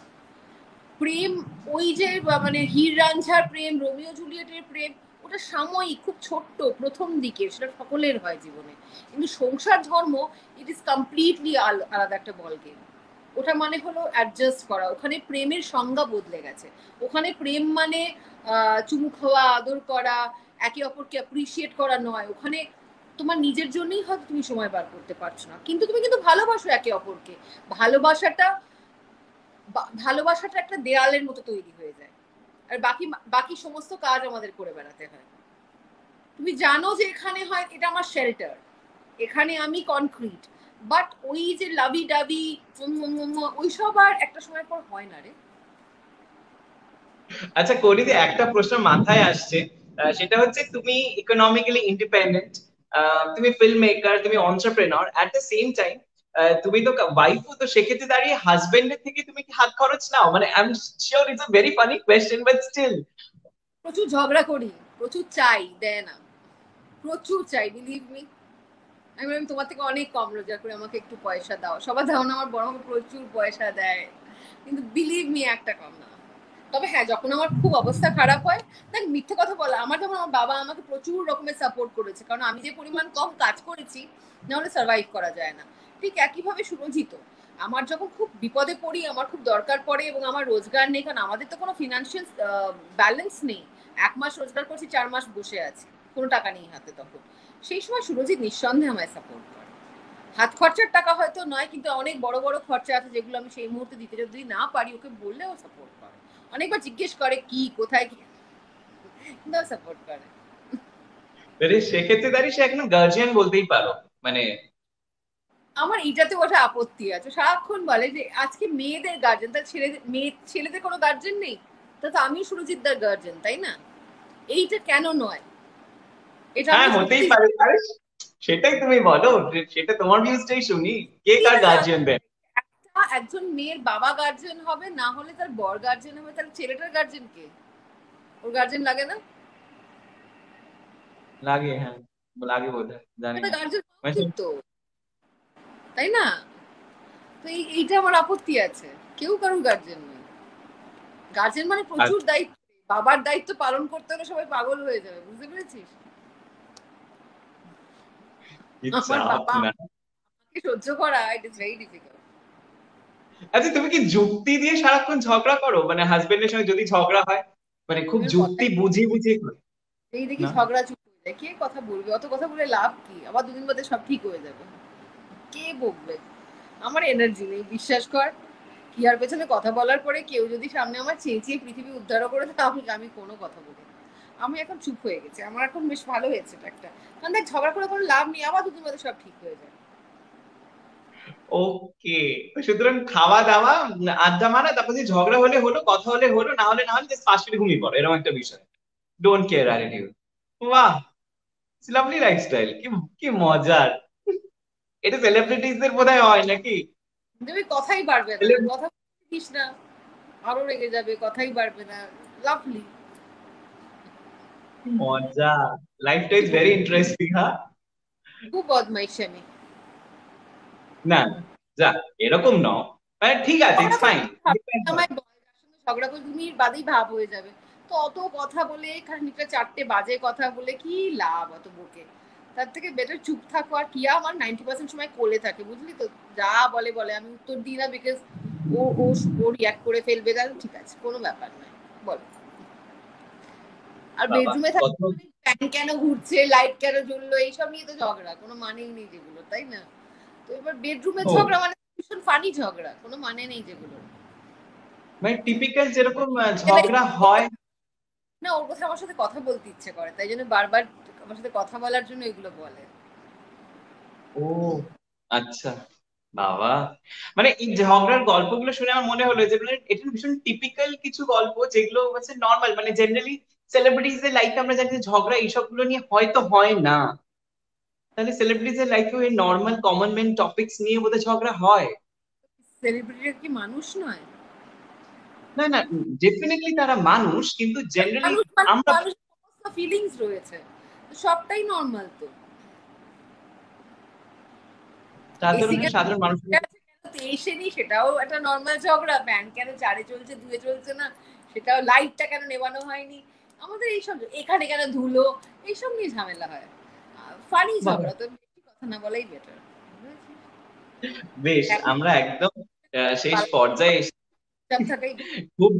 প্রেম, ওই যে মানে হীর রাঞ্ঝার প্রেম, রোমিও জুলিয়েটের প্রেম, ওটা সাময়িক, খুব ছোট্ট প্রথম দিকে, সেটা সকলের হয় জীবনে। কিন্তু সংসার ধর্ম, ইট ইজ কমপ্লিটলি আলাদা একটা বল গেম। ওটা মানে হলো অ্যাডজাস্ট করা, ওখানে প্রেমের সংজ্ঞা বদলে গেছে। ওখানে প্রেম মানে চুমু খাওয়া, আদর করা, একে অপরকে অ্যাপ্রিসিয়েট করা নয়। ওখানে তোমার নিজের জন্যই হয়তো তুমি সময় বার করতে পারছো না, কিন্তু তুমি কিন্তু ভালোবাসো একে অপরকে। ভালোবাসাটা ভালোবাসাটা একটা দেয়ালের মতো তৈরি হয়ে যায়, আর বাকি বাকি সমস্ত কাজ আমাদের করে বেড়াতে হয়। তুমি জানো যে এখানে হয় এটা আমার শেল্টার, এখানে আমি কনক্রিট, বাট ওই যে লাভি ডাবি ওইসব আর একটা সময় পর হয় না রে। আচ্ছা করিদি, একটা প্রশ্ন মাথায় আসছে, সেটা হচ্ছে তুমি ইকোনমিক্যালি ইন্ডিপেন্ডেন্ট, তুমি ফিল্ম মেকার, তুমি অন্টারপ্রেনর, এট দ্য সেম টাইম তুমি তো ওয়াইফও, তো সেক্ষেত্রে দাঁড়িয়ে হাজবেন্ডের থেকে তুমি কি হাত খরচ নাও? মানে I am sure it's a very funny question, but still. প্রচুর ঝগড়া করি, প্রচুর চাই, দেয় না, প্রচুর চাই, বিলিভ মি। আমি বললাম তোমার থেকে অনেক কম রোজগার করে আমাকে একটু পয়সা দাও, সবার দাও না, আমার বড় আমাকে প্রচুর পয়সা দেয়, কিন্তু বিলিভ মি একটা কম না। তবে হ্যাঁ, যখন আমার খুব অবস্থা খারাপ হয়, দেখ মিথ্যে কথা বলা, আমার যেমন আমার বাবা আমাকে প্রচুর রকমের সাপোর্ট করেছে, কারণ আমি যে পরিমাণ কম কাজ করেছি, নাহলে সার্ভাইভ করা যায় না। ঠিক একইভাবে সুরজিত, আমার যখন খুব বিপদে পড়ি, আমার খুব দরকার পড়ে এবং আমার রোজগার নেই, কারণ আমাদের তো কোনো ফিনান্সিয়াল ব্যালেন্স নেই, 1 মাস রোজগার করছি, 4 মাস বসে আছি, কোনো টাকা নেই হাতে, তখন সেই সময় সুরজিৎ নিঃসন্দেহে আমায় সাপোর্ট করে। হাত খরচার টাকা হয়তো নয়, কিন্তু অনেক বড় বড় খরচা আছে যেগুলো আমি সেই মুহূর্তে দিতে যদি না পারি, ওকে বললেও সাপোর্ট করে। অনেকবার জিজ্ঞেস করে কি কোথায় কি, কিন্তু সাপোর্ট করে। সেক্ষেত্রে দাঁড়িয়ে সে এখন গার্জিয়ান বলতেই পারো, মানে। আমার এইটাতে ওটা আপত্তি আছে, সারাক্ষণ বলে যে আজকে মেয়েদের গার্জেন, তার ছেলেদের কোনো গার্জেন নেই, তা তো আমি সুরজিৎদার গার্জেন, তাই না? এইটা কেন নয়, এটা হ্যাঁ আমি হতেই সত্যি। পারে, আরে সেটাই তুমি বলো, সেটা তোমার ভিউজটাই শুনি, কে ঠিক কার আছে, গার্জিয়ান দেন। একজন মেয়ের বাবা গার্জেন হবে, না হলে তার বর গার্জেন হবে, তাহলে ছেলেটার গার্জেন কে? ওর গার্জেন লাগে না? লাগে, হ্যাঁ লাগে বোধহয়, জানি এটা না। গার্জেন হওয়া মানে উচিত তো, তাই না? তো এইটা আমার আপত্তি আছে, কেউ কারোর গার্জেন নেই। গার্জেন মানে প্রচুর আচ্ছা, দায়িত্ব, বাবার দায়িত্ব পালন করতে হলে সবাই পাগল হয়ে যাবে, বুঝতে পেরেছিস? কি আমার চাপ বাবা না। আমাকে সহ্য করা, ইট ইজ ভেরি ডিফিকাল্ট। আচ্ছা তুমি কি যুক্তি দিয়ে সারাক্ষণ ঝগড়া করো, মানে হাজবেন্ডের সঙ্গে যদি ঝগড়া হয়, মানে খুব যুক্তি কথাই বুঝিয়ে বুঝিয়ে করো? এই দেখি না। ঝগড়া চুপ হয়ে যায়, কে কথা বলবে, অত কথা বলে লাভ কি, আবার 2 দিন বাদে সব ঠিক হয়ে যাবে, কে বকবে? আমার এনার্জি নেই, বিশ্বাস কর। ইয়ার পেছনে কথা বলার পরে কেউ যদি সামনে আমার চেঁচিয়ে পৃথিবী উদ্ধার করে দেয়, আমি আমি কোনো কথা বলি না। আমি এখন চুপ হয়ে গেছি, আমার এখন বেশ ভালো হয়েছে এটা একটা। কারণ দেখ, ঝগড়া করে কোনো লাভ নেই, আবার দুদিন বাদে সব ঠিক হয়ে যায়। ওকে, সুতরাং খাওয়া দাওয়া, আড্ডা মারা, তারপর যে ঝগড়া হলে হলো, কথা হলে হলো, না হলে না হলে জাস্ট ফাঁস করে ঘুমিয়ে পড়ো, এরকম একটা বিষয়। Don't care attitude. বাহ, লাভলি লাইফস্টাইল, কি কি মজার। এটা সেলিব্রিটিজদের বোধহয় হয় নাকি? দেবে কথাই বাড়বে না, Celebrity- কথা বলিস না, আরো রেগে যাবে, কথাই বাড়বে না। লাভলি। কি মজা। লাইফটা ইজ ভেরি ইন্টারেস্টিং, হ্যাঁ। খুব বদমাইশ আমি। না, যা, এরকম নও, মানে ঠিক আছে, ঝগড়া ইটস করে ফাইন। আমায় বলে, যার সঙ্গে ঝগড়া করে 2 মিনিট বাদেই ভাব হয়ে যাবে। তো অত কথা বলে খানিকটা 4টে বাজে কথা বলে কি লাভ অত বকে? তার থেকে বেটার চুপ থাকো। আর কিয়া আমার 90% সময় কোলে থাকে, বুঝলি তো। যা বলে বলে, আমি উত্তর দিই না, because O O O react করে ফেলবে, তাহলে ঠিক আছে, কোনো ব্যাপার নয়, বল। আর বাবা বেডরুমে কত। থাকতে মানে ফ্যান কেন ঘুরছে, লাইট কেন জ্বললো, এইসব নিয়ে তো ঝগড়া, কোনো মানেই নেই যেগুলো, তাই না? তো এবার বেডরুমের ও, ঝগড়া মানে ভীষণ ফানি ঝগড়া, কোনো মানে নেই যেগুলো। মানে টিপিক্যাল যেরকম ঝগড়া হয়। না, ওর কথা আমার সাথে কথা বলতে ইচ্ছে করে, তাই জন্য বারবার আমার সাথে কথা বলার জন্য এগুলো বলে। ও, আচ্ছা, বাবা, মানে এই ঝগড়ার গল্পগুলো শুনে আমার মনে হলো যে মানে এটা ভীষণ টিপিক্যাল কিছু গল্প, যেগুলো হচ্ছে নর্মাল, মানে জেনারেলি সেলিব্রিটিজ এর লাইফে আমরা জানি যে ঝগড়া এইসব গুলো নিয়ে হয়তো হয় না। তাহলে সেলিব্রিটিজ এর লাইফে এই নর্মাল কমন ম্যান টপিকস নিয়ে বোধহয় ঝগড়া হয়। সেলিব্রিটিরা কি মানুষ নয়? না না, ডেফিনেটলি তারা মানুষ, কিন্তু জেনারেলি মানুষ মানে আমরা, মানুষের সমস্ত ফিলিংস রয়েছে, তো সবটাই নর্মাল তো। তার এসি তুলনায় কেন সাধারণ মানুষের। আছে, কেন তেইশে নি, সেটাও একটা নর্মাল ঝগড়া। ফ্যান কেন 4-এ চলছে, 2-এ চলছে না, সেটাও। লাইটটা কেন নেভানো হয়নি, আমাদের এইসব। এখানে কেন ধুলো, এইসব নিয়ে ঝামেলা হয়। ফানি বাবা, ঝগড়া তো, বেশি কথা না বলাই বেটার। বেশ, এখন আমরা একদম শেষ পালা পর্যায়ে থাকাই। খুব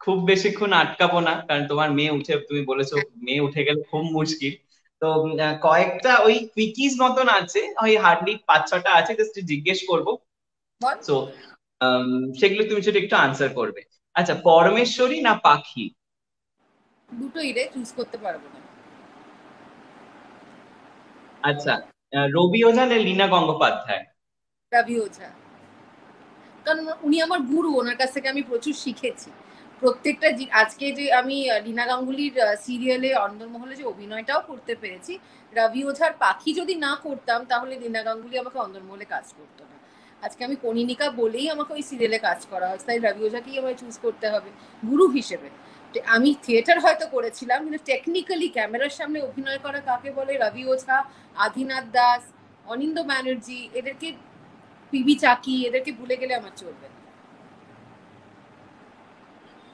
খুব বেশিক্ষণ আটকাবো না, কারণ তোমার মেয়ে উঠে, তুমি বলেছো মেয়ে উঠে গেলে খুব মুশকিল। তো কয়েকটা ওই কুইকিজ মতন আছে, ওই হার্ডলি 5-6টা আছে, জাস্ট জিজ্ঞেস করবো। বল। সো সেগুলো তুমি সেটা একটু আনসার করবে। আচ্ছা, পরমেশ্বরী না পাখি? দুটোই রে, চুজ করতে পারবো না। আচ্ছা, রবি ওঝা না লীনা গঙ্গোপাধ্যায়? রবি ওঝা। কারণ উনি আমার গুরু, ওনার কাছ থেকে আমি প্রচুর শিখেছি। প্রত্যেকটা আজকে যে আমি লীনা গাঙ্গুলির সিরিয়ালে অন্দরমহলে যে অভিনয়টাও করতে পেরেছি, রবি ওঝার পাখি যদি না করতাম তাহলে লীনা গাঙ্গুলি আমাকে অন্দরমহলে কাজ করতো না। আজকে আমি কনিনিকা বলেই আমাকে ওই সিরিয়ালে কাজ করা হয়েছে, তাই রবি ওঝাকেই আমায় চুজ করতে হবে গুরু হিসেবে। আমি থিয়েটার হয়তো করেছিলাম, কিন্তু টেকনিক্যালি ক্যামেরার সামনে অভিনয় করা কাকে বলে? রবি ওঝা, আদিনাথ দাস, অনিন্দ ব্যানার্জি, এদেরকে, পিবি চাকি, এদেরকে ভুলে গেলে আমার চলবে না।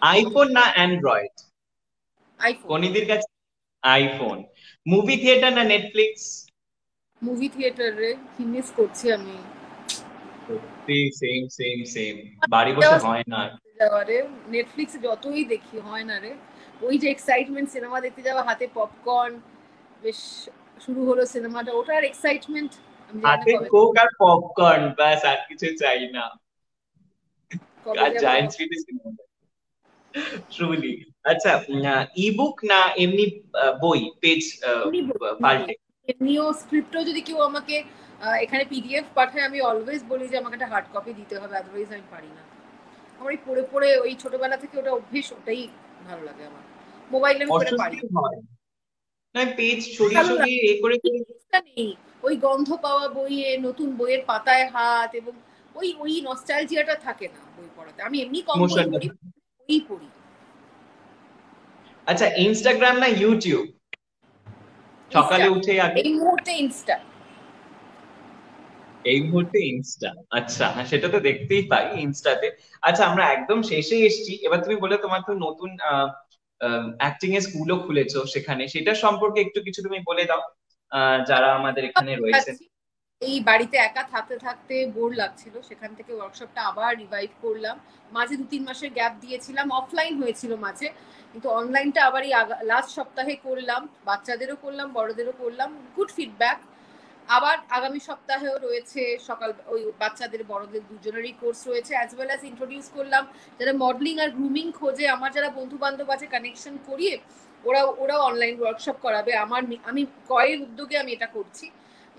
আইফোন না অ্যান্ড্রয়েড? আইফোন। কোনিদির কাছে আইফোন। মুভি থিয়েটার না নেটফ্লিক্স? মুভি থিয়েটারে কি মিস করছি আমি। সত্যি, সেম সেম সেম, বাড়ি বসে হয় না। যাওয়ারে, নেটফ্লিক্সে যতই দেখি হয় না রে। ওই যে এক্সাইটমেন্ট, সিনেমা দেখতে যাওয়া, হাতে পপকর্ন, বেশ, শুরু হলো সিনেমাটা, ওটার এক্সাইটমেন্ট আমি জানি না হাতে কবে, কোক আর পপকর্ন, ব্যাস, আর কিছু চাই না। কবে আর যে আবার জায়ান্ট স্ক্রিনে সিনেমা, ট্রুলি। আচ্ছা, ইবুক না এমনি বই, পেজ এমনি বই, এমনি বই। পাল্টে? এমনিও স্ক্রিপ্টও যদি কেউ আমাকে এখানে পিডিএফ পাঠায়, আমি অলওয়েজ বলি যে আমাকে একটা হার্ড কপি দিতে হবে, আদারওয়াইজ আমি পারি না। আমার এই পড়ে পড়ে ওই ছোটবেলা থেকে ওটা অভ্যেস, ওটাই ভালো লাগে আমার। মোবাইলে আমি পড়ে পারি অস্বস্তি হয় না, পেজ না। ছড়িয়ে ভালো ছড়িয়ে লাগে, এ করে এই করে? জিনিসটা নেই। ওই গন্ধ পাওয়া বইয়ে, নতুন বইয়ের পাতায় হাত, এবং ওই ওই নস্টালজিয়াটা থাকে না বই পড়াতে। আমি এমনি কম বই ইমোশনটা। পড়ি, বই পড়ি। আচ্ছা, ইনস্টাগ্রাম না ইউটিউব? ইনস্টা। সকালে উঠে আগে? এই মুহূর্তে ইনস্টা। এই মুহূর্তে ইনস্টা। আচ্ছা, হ্যাঁ, সেটা তো দেখতেই পাই ইনস্টাতে। আচ্ছা, আমরা একদম শেষে এসেছি, এবার তুমি বলে তোমার তো নতুন অ্যাক্টিং এর স্কুলও খুলেছো, সেখানে সেটা সম্পর্কে একটু কিছু তুমি বলে দাও, যারা আমাদের এখানে রয়েছেন। যাচ্ছি। এই বাড়িতে একা থাকতে থাকতে বোর লাগছিল, সেখান থেকে ওয়ার্কশপটা আবার রিভাইভ করলাম। মাঝে 2-3 মাসের গ্যাপ দিয়েছিলাম, অফলাইন হয়েছিল মাঝে, কিন্তু অনলাইনটা আবার এই লাস্ট সপ্তাহে করলাম। বাচ্চাদেরও করলাম, বড়দেরও করলাম, গুড ফিডব্যাক। আবার আগামী সপ্তাহেও রয়েছে সকাল ওই বাচ্চাদের বড়দের দুজনেরই কোর্স রয়েছে, অ্যাজ ওয়েল অ্যাজ ইন্ট্রোডিউস করলাম যারা মডেলিং আর গ্রুমিং খোঁজে, আমার যারা বন্ধু বান্ধব আছে কানেকশন করিয়ে ওরাও অনলাইন ওয়ার্কশপ করাবে। আমি কয়ের উদ্যোগে আমি এটা করছি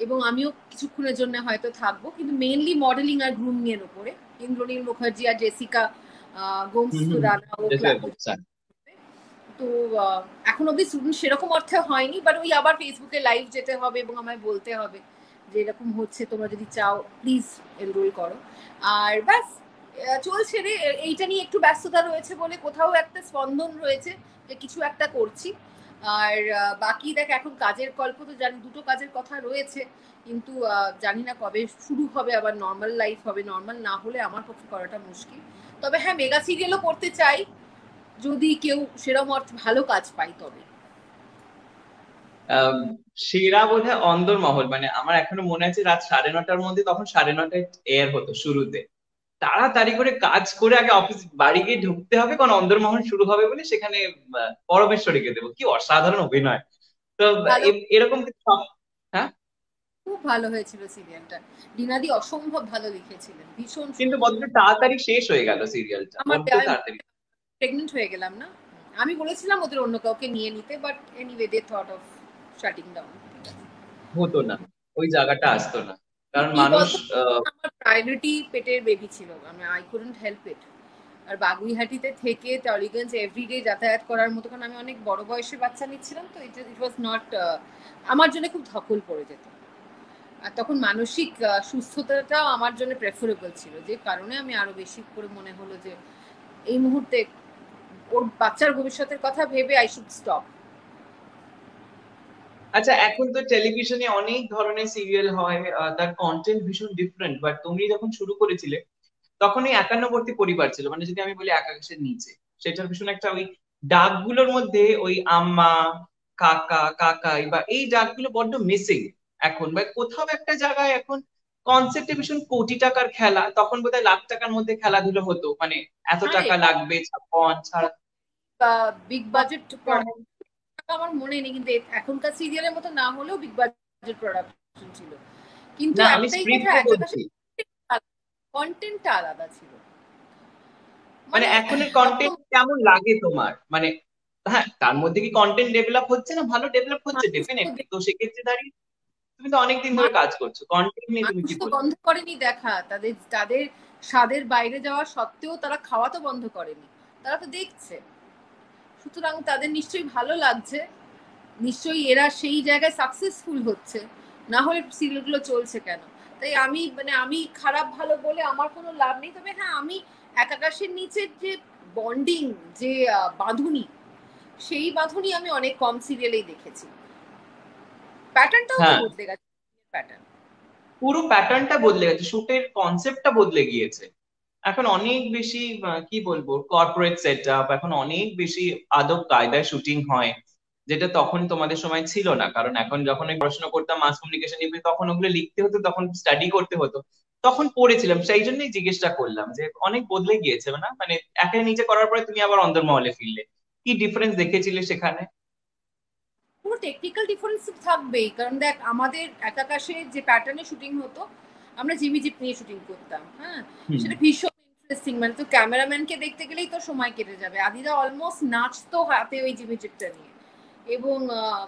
এবং আমিও কিছুক্ষণের জন্য হয়তো থাকবো, কিন্তু মেইনলি মডেলিং আর গ্রুমিং এর উপরে। ইন্দ্রনীল মুখার্জি আর জেসিকা গোমস রানা ও তো এখন অব্দি স্টুডেন্ট সেরকম অর্থে হয়নি, বাট ওই আবার ফেসবুকে লাইভ যেতে হবে এবং আমায় বলতে হবে যে এরকম হচ্ছে, তোমরা যদি চাও প্লিজ এনরোল করো। আর ব্যাস চলছে রে, এইটা নিয়ে একটু ব্যস্ততা রয়েছে বলে কোথাও একটা স্পন্দন রয়েছে যে কিছু একটা করছি। আর বাকি দেখ এখন কাজের গল্প তো জানি, দুটো কাজের কথা রয়েছে, কিন্তু জানি না কবে শুরু হবে আবার নর্মাল লাইফ হবে। নর্মাল না হলে আমার পক্ষে করাটা মুশকিল। তবে হ্যাঁ, মেগা সিরিয়ালও করতে চাই যদি কেউ সেরকম অর্থে ভালো কাজ পাই তবে। সেরা বোধহয় অন্দরমহল, মানে আমার এখনো মনে আছে রাত 9:30টার মধ্যে, তখন 9:30টায় এয়ার হতো শুরুতে। তাড়াতাড়ি করে কাজ করে আগে অফিস বাড়ি গিয়ে ঢুকতে হবে, কারণ অন্দরমহল শুরু হবে বলে সেখানে পরমেশ্বরীকে দেবো। কি অসাধারণ অভিনয়! তো ভালো, এরকম কিছু হ্যাঁ, খুব ভালো হয়েছিল সিরিয়ালটা। ডিনাদি অসম্ভব ভালো লিখেছিলেন, ভীষণ কিন্তু সুন্দর। বড্ড তাড়াতাড়ি শেষ হয়ে গেল সিরিয়ালটা, আমার বড্ড তাড়াতাড়ি। প্রেগনেন্ট হয়ে গেলাম না, আমি বলেছিলাম ওদের অন্য কাউকে নিয়ে নিতে, but anyway they thought of shutting down. হতো না, ওই জায়গাটা আসতো না, কারণ কি মানুষ বলতো, আমার প্রায়োরিটি পেটের বেবি ছিল, আমি আই কুডন্ট হেল্প ইট। আর বাগুইহাটিতে থেকে টলিগঞ্জ এভরিডে যাতায়াত করার মতো, কারণ আমি অনেক বড় বয়সের বাচ্চা নিচ্ছিলাম, তো ইট ওয়াজ নট, আমার জন্য খুব ধকল পড়ে যেত। আর তখন মানসিক সুস্থতাটাও আমার জন্য প্রেফারেবল ছিল, যে কারণে আমি আরো বেশি করে মনে হলো যে এই মুহূর্তে ওর বাচ্চার ভবিষ্যতের কথা ভেবে আই শুড স্টপ। আচ্ছা, এখন তো টেলিভিশনে অনেক ধরনের সিরিয়াল হয়, তার কন্টেন্ট ভীষণ ডিফারেন্ট, বাট তুমি যখন শুরু করেছিলে তখন ওই একান্নবর্তী পরিবার ছিল, মানে যদি আমি বলি আকাশের নিচে, সেটার ভীষণ একটা ওই ডাকগুলোর মধ্যে ওই আম্মা, কাকা, কাকাই বা এই ডাকগুলো বড্ড মিসিং এখন, বা কোথাও একটা জায়গায় এখন কনসেপ্টে ভীষণ কোটি টাকার খেলা, তখন বোধহয় লাখ টাকার মধ্যে খেলাধুলো হতো, মানে এত আরে টাকা লাগবে ছাপ্পন ছাড়া। বিগ বাজেট প্রোডাক্ট আমার মনে নেই, কিন্তু এখনকার সিরিয়ালের মতো না হলেও বিগ বাজেট প্রোডাকশন ছিল। কিন্তু না, আমি একটাই কথা, স্ক্রিপ্টে একাকাশে বলছি, কন্টেন্টটা আলাদা ছিল, মানে মানে এখনের রকম কন্টেন্ট কেমন লাগে তোমার, মানে হ্যাঁ তার মধ্যে কি কন্টেন্ট ডেভেলপ হচ্ছে না? ভালো ডেভেলপ হচ্ছে মানুষ তো ডেফিনেটলি, তো সেক্ষেত্রে দাঁড়িয়ে তুমি তো অনেকদিন ধরে মা- কাজ করছো, কন্টেন্ট নিয়ে তুমি মানুষ কি তো বলবে? বন্ধ করেনি দেখা, তাদের তাদের স্বাদের বাইরে যাওয়া সত্ত্বেও তারা খাওয়া তো বন্ধ করেনি, তারা তো দেখছে। সুতরাং তাদের নিশ্চয়ই ভালো লাগছে, নিশ্চয়ই এরা সেই জায়গায় সাকসেসফুল হচ্ছে, না হলে সিরিয়ালগুলো চলছে কেন? তাই আমি খারাপ ভালো বলে আমার কোনো লাভ নেই। তবে হ্যাঁ, আমি এক আকাশের নিচের যে বন্ডিং, যে বাঁধুনি, সেই বাঁধুনি আমি অনেক কম সিরিয়ালেই দেখেছি। প্যাটার্নটাও তো হ্যাঁ, বদলে গেছে, প্যাটার্ন। পুরো প্যাটার্নটা বদলে গেছে, শুটের কনসেপ্টটা বদলে গিয়েছে। এখন অনেক বেশি কি বলবো, কর্পোরেট সেট আপ, এখন অনেক বেশি আদব কায়দায় শুটিং হয়, যেটা তখন তোমাদের সময় ছিল না। কারণ এখন যখন আমি পড়াশোনা করতাম মাস কমিউনিকেশন নিয়ে, তখন ওগুলো লিখতে হতো, তখন স্টাডি করতে হতো, তখন পড়েছিলাম, সেই জন্যই জিজ্ঞেসটা করলাম যে অনেক বদলে গিয়েছে না, মানে একের নিচে করার পরে তুমি আবার অন্দরমহলে ফিরলে, কি ডিফারেন্স দেখেছিলে সেখানে? পুরো টেকনিক্যাল ডিফারেন্স থাকবেই, কারণ দেখ আমাদের একাকাশে যে প্যাটার্নে শুটিং হতো, আমরা জিমি জিপ নিয়ে শুটিং করতাম, হ্যাঁ, হুম। সেটা ভীষণ ইন্টারেস্টিং। মানে তো ক্যামেরাম্যানকে দেখতে গেলেই তো সময় কেটে যাবে, আদিরা অলমোস্ট নাচতো হাতে ওই জিমি জিপটা নিয়ে। এবং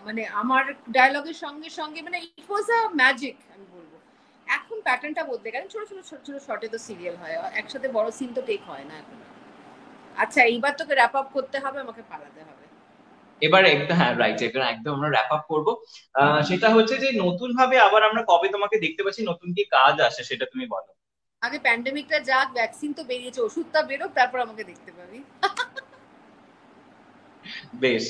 মানে আমার ডায়লগের সঙ্গে সঙ্গে মানে ইট ওয়াজ আ ম্যাজিক আমি বলবো। এখন প্যাটার্নটা বদলে গেছে, ছোট ছোট ছোট ছোট শর্টে তো সিরিয়াল হয়, একসাথে বড় সিন তো টেক হয় না এখন। আচ্ছা, এইবার তোকে র্যাপ আপ করতে হবে, আমাকে পালাতে হবে। এবার একদম, হ্যাঁ রাইট, এবার একদম আমরা র্যাপ আপ করবো। সেটা হচ্ছে যে নতুন ভাবে আবার আমরা কবে তোমাকে দেখতে পাচ্ছি, নতুন কি কাজ আসে সেটা তুমি বলো। আগে প্যান্ডেমিকটা যাক, ভ্যাকসিন তো বেরিয়েছে, ওষুধটা বেরোক, তারপর আমাকে দেখতে পাবি। বেশ,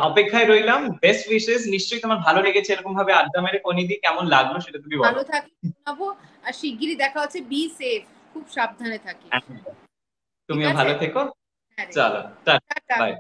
অপেক্ষায় রইলাম, বেস্ট উইশেস। নিশ্চয়ই তোমার ভালো লেগেছে এরকম ভাবে আড্ডা মেরে, কোনিদি কেমন লাগলো সেটা তুমি বলো। ভালো থাকি, শোনাবো। আর শিগগিরই দেখা হচ্ছে, বি সেফ, খুব সাবধানে থাকিস। একদম। ঠিক তুমিও আছে। ভালো থেকো। হ্যাঁ রে। চলো, টাটা। টাটা। বাই।